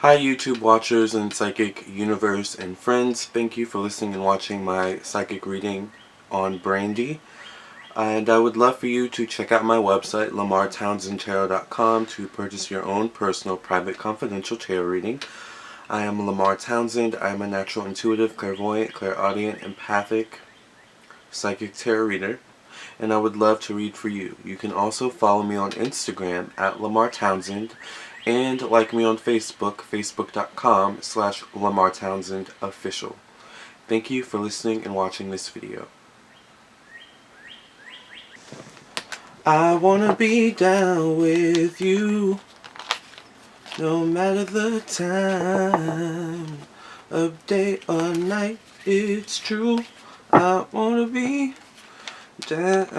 Hi YouTube watchers and psychic universe and friends. Thank you for listening and watching my psychic reading on Brandy. And I would love for you to check out my website, lamarrtownsendtarot.com, to purchase your own personal, private, confidential tarot reading. I am Lamarr Townsend. I am a natural, intuitive, clairvoyant, clairaudient, empathic, psychic tarot reader. And I would love to read for you. You can also follow me on Instagram at Lamarr Townsend and like me on Facebook, facebook.com/Lamarr Townsend Official. Thank you for listening and watching this video. I wanna be down with you, no matter the time of day or night. It's true. I wanna be down.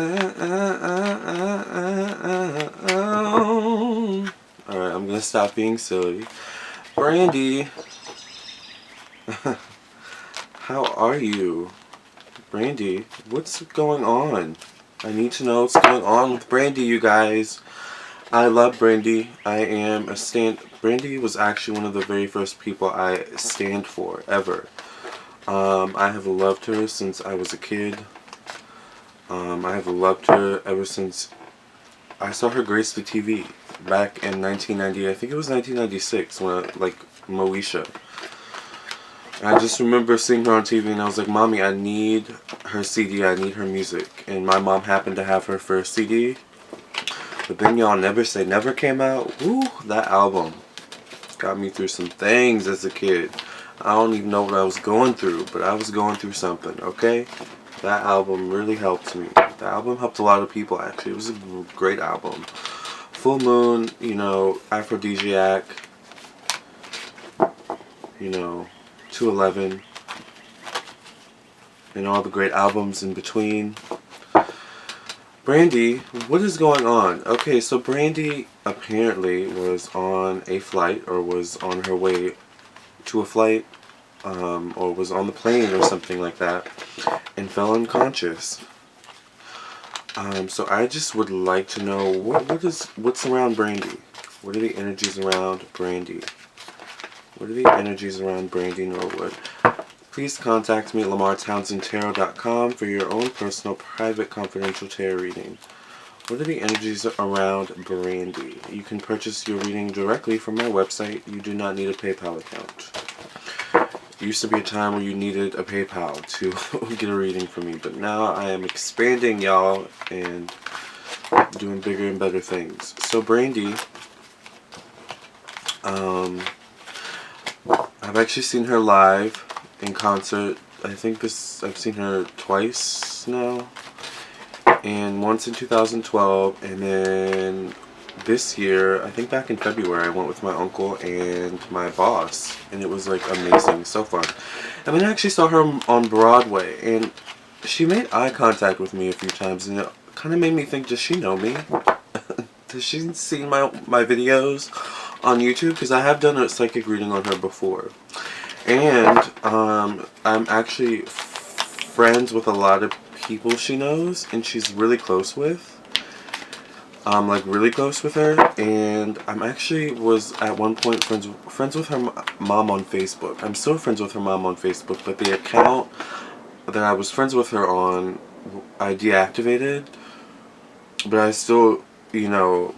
Alright, I'm gonna stop being silly. Brandy, how are you? Brandy, what's going on? I need to know what's going on with Brandy, you guys. I love Brandy. I am a stand. Brandy was actually one of the very first people I stand for, ever. I have loved her since I was a kid. I have loved her ever since I saw her grace the TV back in 1990. I think it was 1996 when Moesha. I just remember seeing her on TV and I was like, Mommy, I need her CD, I need her music. And my mom happened to have her first CD. But then Y'all Never Say Never came out. Woo, that album got me through some things as a kid. I don't even know what I was going through, but I was going through something, okay? That album really helped me. The album helped a lot of people, actually. It was a great album. Full Moon, you know, Aphrodisiac, you know, 211, and all the great albums in between. Brandy, what is going on? Okay, so Brandy apparently was on a flight, or was on her way to a flight, or was on the plane or something like that, and fell unconscious. So I just would like to know what's around Brandy. What are the energies around Brandy? What are the energies around Brandy Norwood? Please contact me at lamarrtownsendtarot.com for your own personal, private, confidential tarot reading. What are the energies around Brandy? You can purchase your reading directly from my website. You do not need a PayPal account. It used to be a time where you needed a PayPal to get a reading from me, but now I am expanding, y'all, and doing bigger and better things. So Brandy, I've actually seen her live in concert. I think I've seen her twice now, and once in 2012, and then this year, I think back in February, I went with my uncle and my boss, and it was like amazing, so fun. And then I actually saw her on Broadway, and she made eye contact with me a few times, and it kind of made me think, does she know me? Has she seen my videos on YouTube? Because I have done a psychic reading on her before. And I'm actually friends with a lot of people she knows, and she's really close with. I'm like really close with her, and I'm actually was at one point friends with her mom on Facebook. I'm still friends with her mom on Facebook, but the account that I was friends with her on, I deactivated. But I still, you know,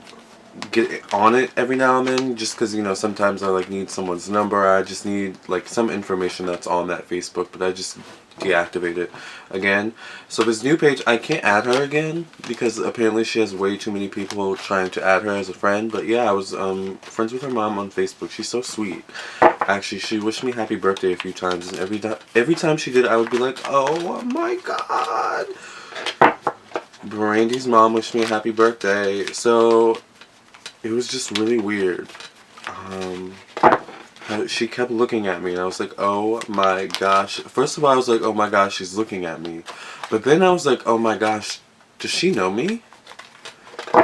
get on it every now and then, just because, you know, sometimes I like need someone's number. I just need like some information that's on that Facebook, but I just deactivate it again. So this new page, I can't add her again because apparently she has way too many people trying to add her as a friend. But yeah, I was friends with her mom on Facebook. She's so sweet. Actually, she wished me happy birthday a few times, and every time she did, I would be like, oh my god, Brandy's mom wished me a happy birthday. So it was just really weird. She kept looking at me, and I was like, oh my gosh. First of all, I was like, oh my gosh, she's looking at me. But then I was like, oh my gosh, does she know me?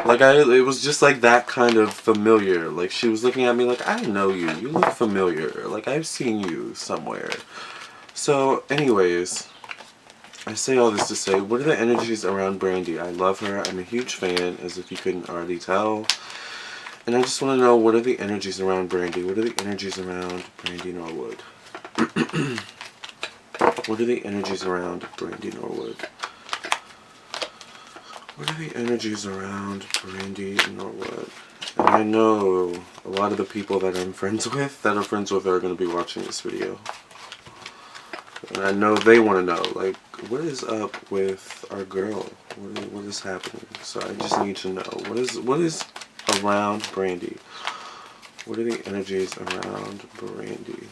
Like, it was just like that kind of familiar. Like, she was looking at me like, I know you. You look familiar. Like, I've seen you somewhere. So, anyways, I say all this to say, what are the energies around Brandy? I love her. I'm a huge fan, as if you couldn't already tell. And I just want to know, what are the energies around Brandy? What are the energies around Brandy Norwood? What are the energies around Brandy Norwood? What are the energies around Brandy Norwood? And I know a lot of the people that I'm friends with, that are friends with, are going to be watching this video. And I know they want to know, like, what is up with our girl? What is happening? So I just need to know, what is around Brandy? What are the energies around Brandy?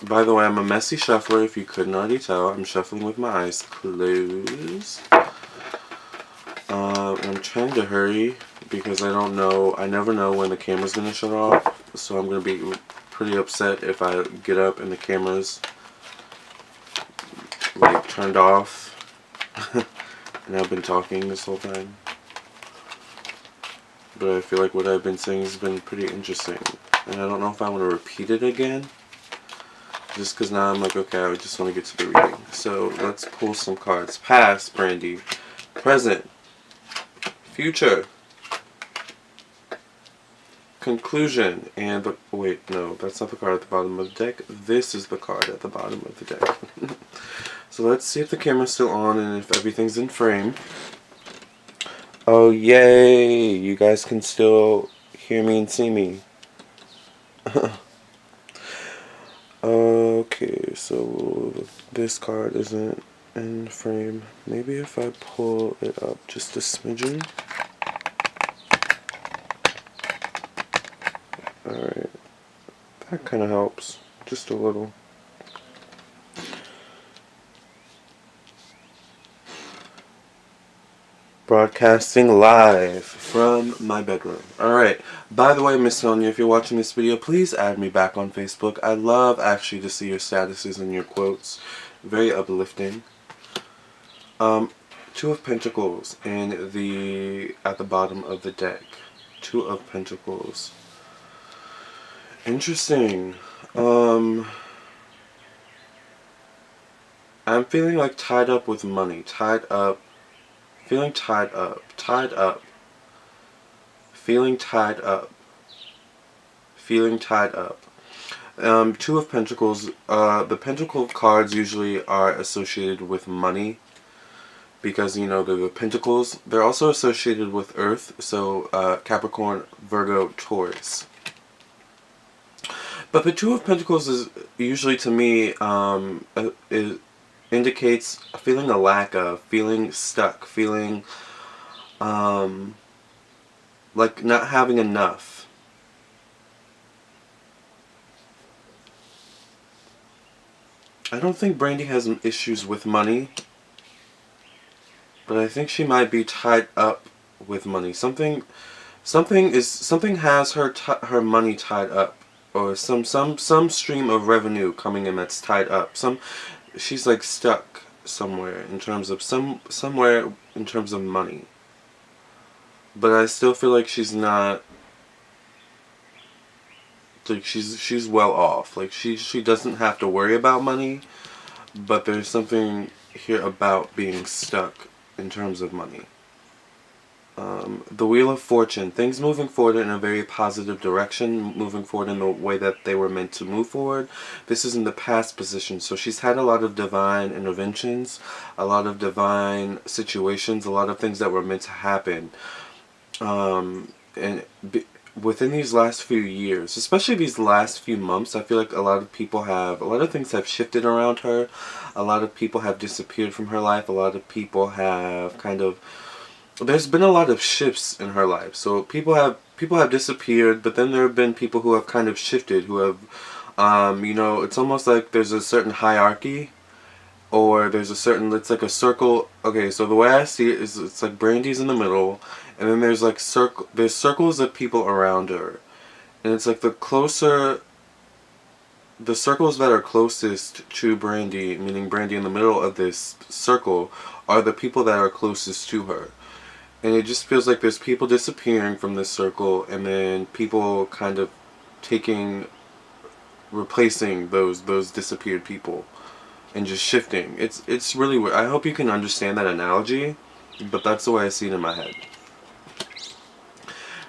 By the way, I'm a messy shuffler, if you couldn't already tell. I'm shuffling with my eyes closed. I'm trying to hurry because I never know when the camera's going to shut off. So I'm going to be pretty upset if I get up and the camera's like turned off. And I've been talking this whole time. But I feel like what I've been saying has been pretty interesting. And I don't know if I want to repeat it again. Just because now I'm like, okay, I just want to get to the reading. So let's pull some cards. Past, Brandy. Present. Future. Conclusion. And the, wait, no, that's not the card at the bottom of the deck. This is the card at the bottom of the deck. So let's see if the camera's still on and if everything's in frame. Oh, yay! You guys can still hear me and see me. Okay, so this card isn't in frame. Maybe if I pull it up just a smidgen. Alright, that kind of helps, just a little. Broadcasting live from my bedroom. Alright, by the way, Miss Sonja, if you're watching this video, please add me back on Facebook. I love actually to see your statuses and your quotes. Very uplifting. Two of Pentacles and at the bottom of the deck. Two of Pentacles. Interesting. I'm feeling like tied up with money. Tied up. Feeling tied up. Tied up. Feeling tied up. Feeling tied up. Two of Pentacles. The Pentacle cards usually are associated with money. Because, you know, the Pentacles. They're also associated with Earth. So, Capricorn, Virgo, Taurus. But the Two of Pentacles is usually, to me, it indicates feeling a lack of, feeling stuck, feeling like not having enough. I don't think Brandy has issues with money, but I think she might be tied up with money. Something has her money tied up. Or some stream of revenue coming in that's tied up. She's like stuck somewhere in terms of somewhere in terms of money. But I still feel like she's not, like she's well off. Like she doesn't have to worry about money, but there's something here about being stuck in terms of money. The Wheel of Fortune. Things moving forward in a very positive direction. Moving forward in the way that they were meant to move forward. This is in the past position. So she's had a lot of divine interventions. A lot of divine situations. A lot of things that were meant to happen. Within these last few years. Especially these last few months. I feel like a lot of things have shifted around her. A lot of people have disappeared from her life. A lot of people have kind of... There's been a lot of shifts in her life. So people have disappeared, but then there have been people who have kind of shifted, who have, you know, it's almost like there's a certain hierarchy, or there's a certain, it's like a circle. Okay, so the way I see it is, it's like Brandy's in the middle, and then there's like there's circles of people around her, and it's like the circles that are closest to Brandy, meaning Brandy in the middle of this circle, are the people that are closest to her. And it just feels like there's people disappearing from this circle, and then people kind of replacing those disappeared people, and just shifting. It's really weird. I hope you can understand that analogy, but that's the way I see it in my head.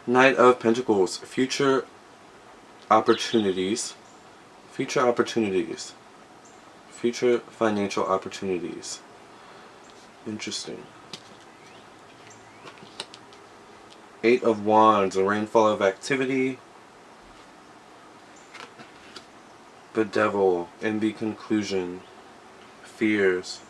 Knight of Pentacles. Future opportunities. Future opportunities. Future financial opportunities. Interesting. Eight of Wands. A rainfall of activity. The Devil. In the conclusion. Fears.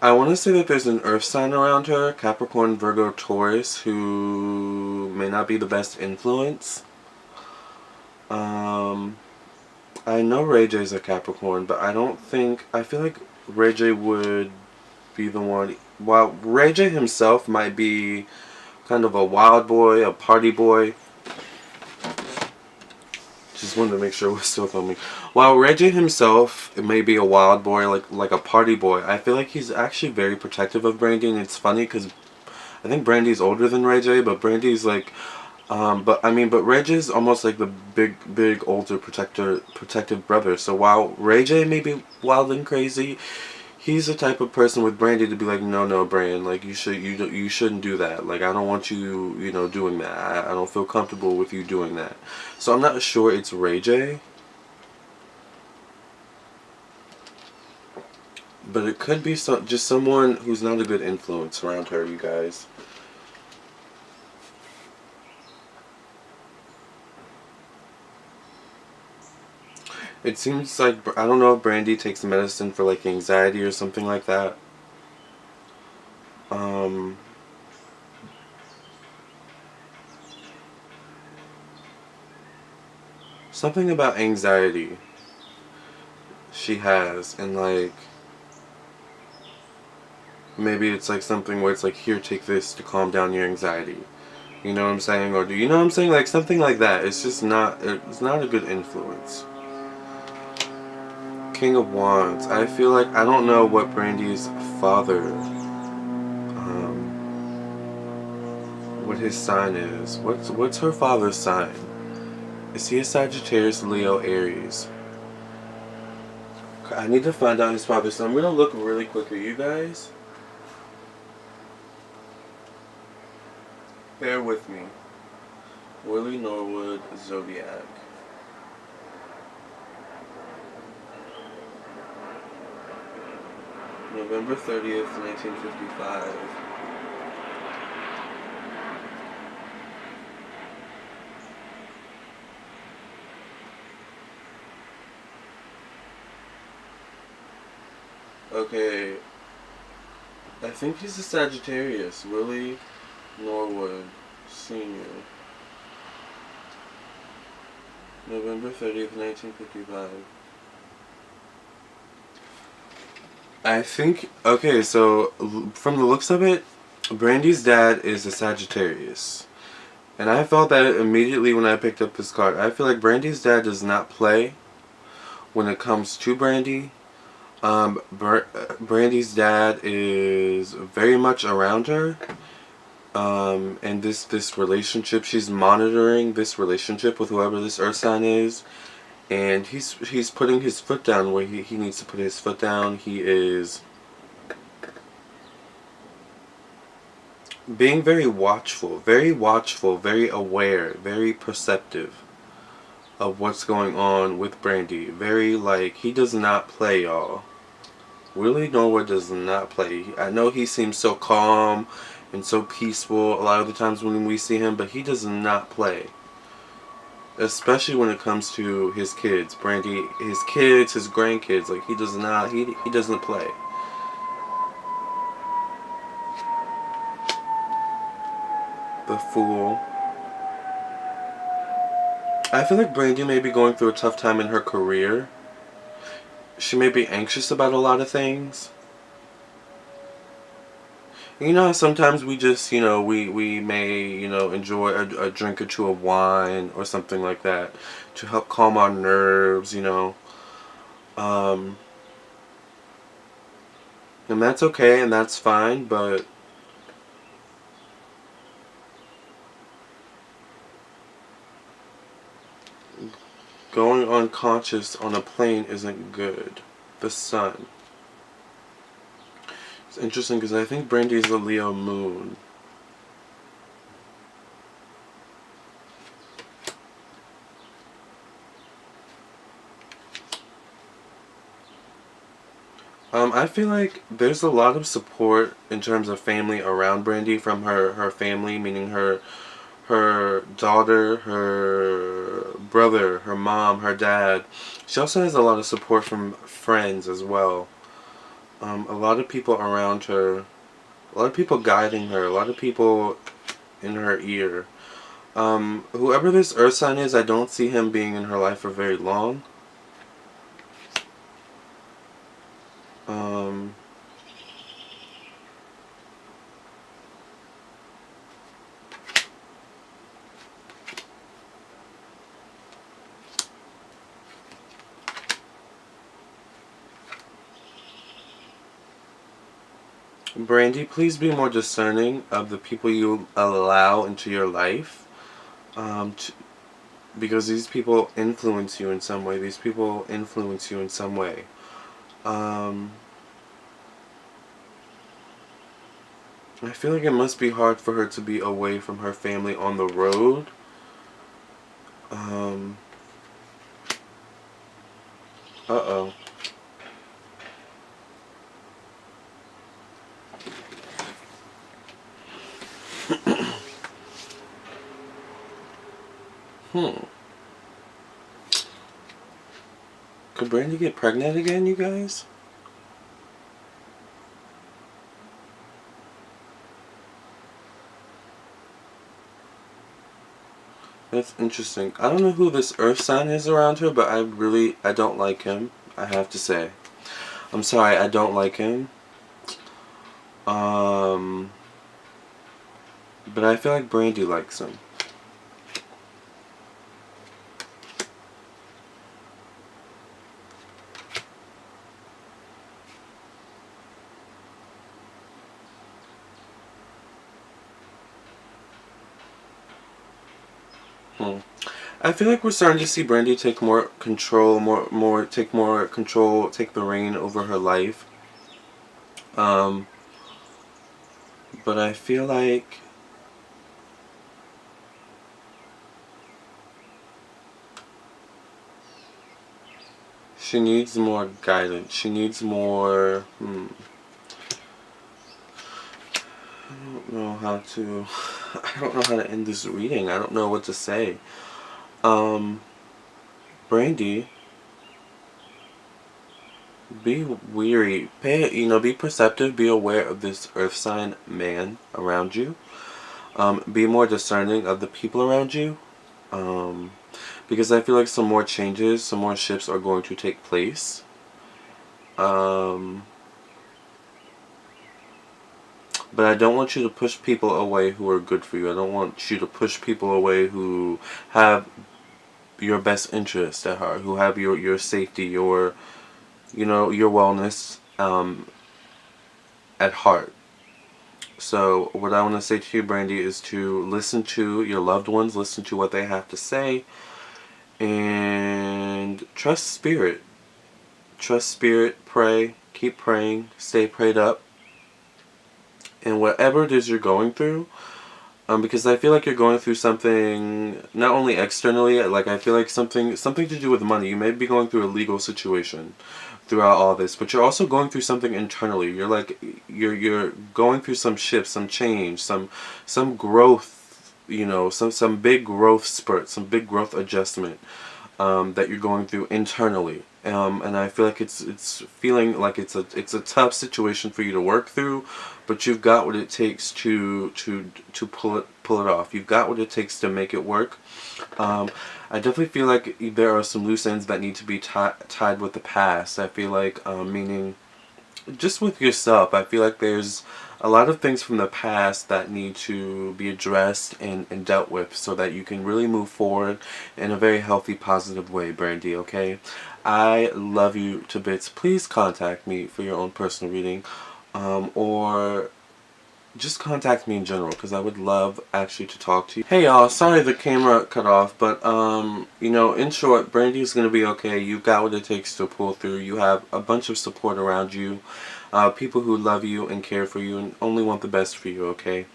I want to say that there's an earth sign around her, Capricorn, Virgo, Taurus, who may not be the best influence. I know Ray J's a Capricorn, but I feel like Ray J would be the one, while Ray J himself might be kind of a wild boy, a party boy. Just wanted to make sure we're still filming. While Reggie himself may be a wild boy, like a party boy, I feel like he's actually very protective of Brandy, and it's funny because I think Brandy's older than Reggie, but Brandy's like, but Reggie's almost like the big older protective brother. So while Reggie may be wild and crazy, he's the type of person with Brandy to be like, no, Brand, like you shouldn't do that. Like I don't want you, doing that. I don't feel comfortable with you doing that. So I'm not sure it's Ray J, but it could be just someone who's not a good influence around her, you guys. It seems like, I don't know if Brandy takes medicine for like anxiety or something like that. Something about anxiety she has, and like maybe it's like something where it's like, here, take this to calm down your anxiety. You know what I'm saying? Or do you know what I'm saying? Like something like that. It's just it's not a good influence. King of Wands. I feel like, I don't know what Brandy's father, what his sign is. What's her father's sign? Is he a Sagittarius, Leo, Aries? I need to find out his father's sign. I'm gonna look really quickly, you guys. Bear with me. Willie Norwood, Zodiac. November 30th, 1955. Okay. I think he's a Sagittarius. Willie Norwood, Sr. November 30th, 1955. I think, okay, so from the looks of it, Brandy's dad is a Sagittarius. And I felt that immediately when I picked up this card. I feel like Brandy's dad does not play when it comes to Brandy. Brandy's dad is very much around her. And this relationship, she's monitoring this relationship with whoever this earth sign is. And he's putting his foot down where he needs to put his foot down. He is being very watchful, very aware, very perceptive of what's going on with Brandy. Very, like, he does not play, y'all. Willie Norwood does not play. I know he seems so calm and so peaceful a lot of the times when we see him, but he does not play. Especially when it comes to his kids, Brandy, his kids, his grandkids. Like, he does not, he doesn't play. The Fool. I feel like Brandy may be going through a tough time in her career. She may be anxious about a lot of things. You know, sometimes we just, we may, enjoy a drink or two of wine or something like that to help calm our nerves, And that's okay and that's fine, but going unconscious on a plane isn't good. The Sun. It's interesting because I think Brandy's a Leo moon. I feel like there's a lot of support in terms of family around Brandy from her family, meaning her daughter, her brother, her mom, her dad. She also has a lot of support from friends as well. A lot of people around her, a lot of people guiding her, a lot of people in her ear. Whoever this earth sign is, I don't see him being in her life for very long. Um, Brandy, please be more discerning of the people you allow into your life. Because these people influence you in some way. These people influence you in some way. I feel like it must be hard for her to be away from her family on the road. Uh-oh. Could Brandy get pregnant again, you guys? That's interesting. I don't know who this earth sign is around her, but I don't like him, I have to say. I'm sorry, I don't like him. But I feel like Brandy likes him. I feel like we're starting to see Brandy take more control, take more control, take the reign over her life. But I feel like she needs more guidance. She needs more. I don't know how to. I don't know how to end this reading. I don't know what to say. Brandy, be weary. Be perceptive. Be aware of this earth sign man around you. Be more discerning of the people around you. Because I feel like some more changes, some more shifts are going to take place. But I don't want you to push people away who are good for you. I don't want you to push people away who have your best interest at heart, who have your safety, your wellness at heart. So what I want to say to you, Brandy, is to listen to your loved ones, listen to what they have to say, and trust spirit. Trust spirit, pray, keep praying, stay prayed up. And whatever it is you're going through, because I feel like you're going through something not only externally, like I feel like something to do with money. You may be going through a legal situation throughout all this, but you're also going through something internally. You're going through some shift, some change, some growth, some big growth spurt, some big growth adjustment that you're going through internally. And I feel like it's feeling like it's a tough situation for you to work through, but you've got what it takes to pull it off. You've got what it takes to make it work. I definitely feel like there are some loose ends that need to be tied with the past. I feel like meaning just with yourself. I feel like there's a lot of things from the past that need to be addressed and dealt with so that you can really move forward in a very healthy, positive way, Brandy, okay? I love you to bits. Please contact me for your own personal reading, or just contact me in general, because I would love actually to talk to you. Hey y'all, sorry the camera cut off, but in short, Brandy is going to be okay. You've got what it takes to pull through. You have a bunch of support around you. people who love you and care for you and only want the best for you, okay?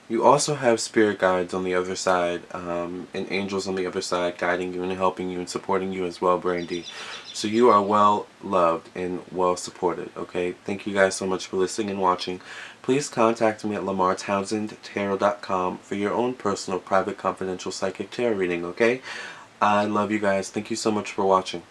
You also have spirit guides on the other side, and angels on the other side guiding you and helping you and supporting you as well, Brandy. So you are well loved and well supported, okay? Thank you guys so much for listening and watching. Please contact me at lamarrtownsendtarot.com for your own personal, private, confidential psychic tarot reading, okay? I love you guys. Thank you so much for watching.